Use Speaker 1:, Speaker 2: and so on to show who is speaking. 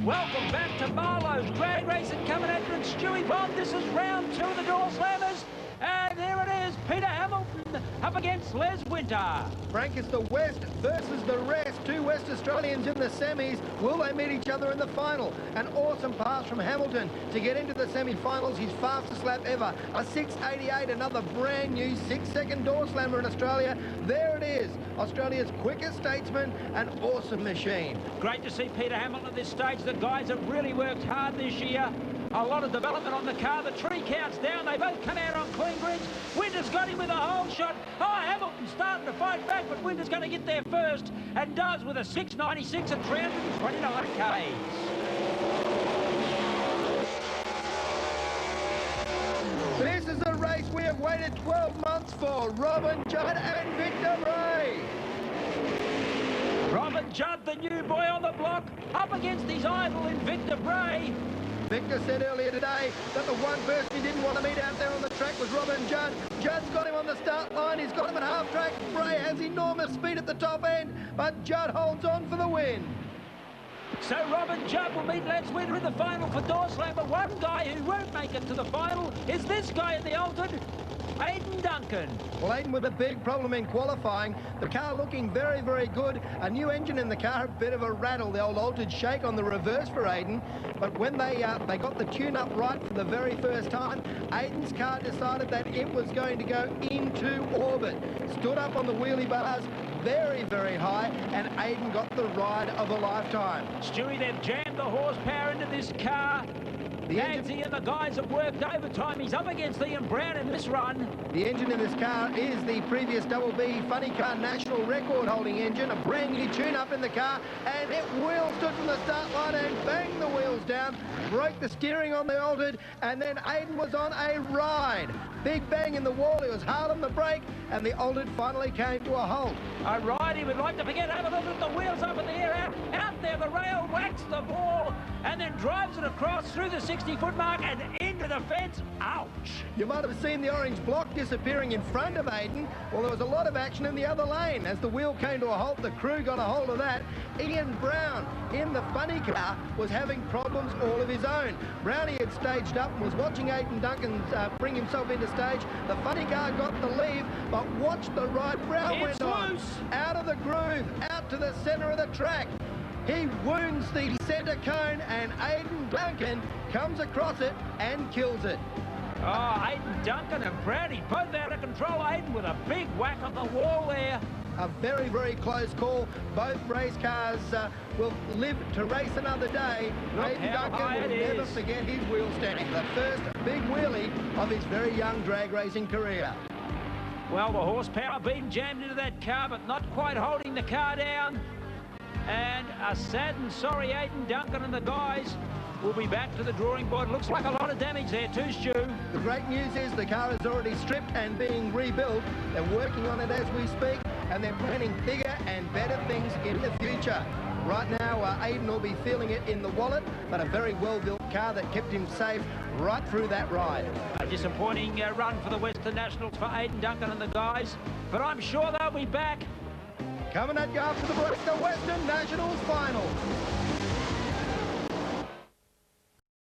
Speaker 1: Welcome back to Marlowe's drag racing coming at you, and Stewie Bond. This is round 2 of the Doorslammers. And there it is, Peter Hamilton up against Les Winter.
Speaker 2: Frank, it's the West versus the rest. Two West Australians in the semis. Will they meet each other in the final? An awesome pass from Hamilton to get into the semi-finals. His fastest lap ever, a 6:88, another brand new 6-second Doorslammer in Australia. There it is, Australia's quickest statesman, an awesome machine.
Speaker 1: Great to see Peter Hamilton at this stage. The guys have really worked hard this year. A lot of development on the car. The tree counts down. They both come out on clean grids. Winter's got him with a hole shot. Oh, Hamilton's starting to fight back, but Winter's going to get there first, and does with a 6.96 at 329 k's.
Speaker 2: This is a race we have waited 12 months for. Robin Judd and Victor Bray.
Speaker 1: Robin Judd, the new boy on the block, up against his idol in Victor Bray.
Speaker 2: Victor said earlier today that the one person he didn't want to meet out there on the track was Robin Judd. Judd's got him on the start line. He's got him at half track. Bray has enormous speed at the top end, but Judd holds on for the win.
Speaker 1: So Robin Judd will meet Les Winter in the final for Doorslammer. One guy who won't make it to the final is this guy in the altered, Aidan Duncan.
Speaker 2: Well, Aidan with a big problem in qualifying. The car looking very, very good. A new engine in the car, a bit of a rattle. The old altered shake on the reverse for Aidan. But when they got the tune-up right for the very first time, Aidan's car decided that it was going to go into orbit. Stood up on the wheelie bars very, very high, and Aidan got the ride of a lifetime.
Speaker 1: Stewie, they've jammed the horsepower into this car. Nancy and the guys have worked overtime. He's up against Ian Brown in this run.
Speaker 2: The engine in this car is the previous Double B Funny Car national record holding engine. A brand new tune-up in the car, and it wheel stood from the start line and banged the wheels down, broke the steering on the altered, and then Aidan was on a ride. Big bang in the wall. He was hard on the brake, and the altered finally came to a halt.
Speaker 1: A ride he would like to forget. Have a look at the wheels up in the air. Out there, the rail whacks the ball and then drives it across through the 60-foot mark and into the fence. Ouch!
Speaker 2: You might have seen the orange block disappearing in front of Aidan. Well, there was a lot of action in the other lane. As the wheel came to a halt, the crew got a hold of that. Ian Brown in the funny car was having problems all of his own. Brownie had staged up and was watching Aidan Duncan bring himself into stage. The funny car got the lead, but watch the ride. Brown went on out of the groove, out to the center of the track. He wounds the center cone, and Aidan Duncan comes across it and kills it.
Speaker 1: Oh, Aidan Duncan and Brownie both out of control. Aidan with a big whack on the wall there.
Speaker 2: A very, very close call. Both race cars will live to race another day. Aidan Duncan will never forget his wheel standing. The first big wheelie of his very young drag racing career.
Speaker 1: Well, the horsepower being jammed into that car, but not quite holding the car down. And a sad and sorry Aidan Duncan and the guys will be back to the drawing board. Looks like a lot of damage there too, Stu.
Speaker 2: The great news is the car is already stripped and being rebuilt. They're working on it as we speak, and they're planning bigger and better things in the future. Right now, Aidan will be feeling it in the wallet, but a very well-built car that kept him safe right through that ride.
Speaker 1: A disappointing run for the Western Nationals for Aidan Duncan and the guys, but I'm sure they'll be back.
Speaker 2: Coming at you after the break, the Western Nationals final.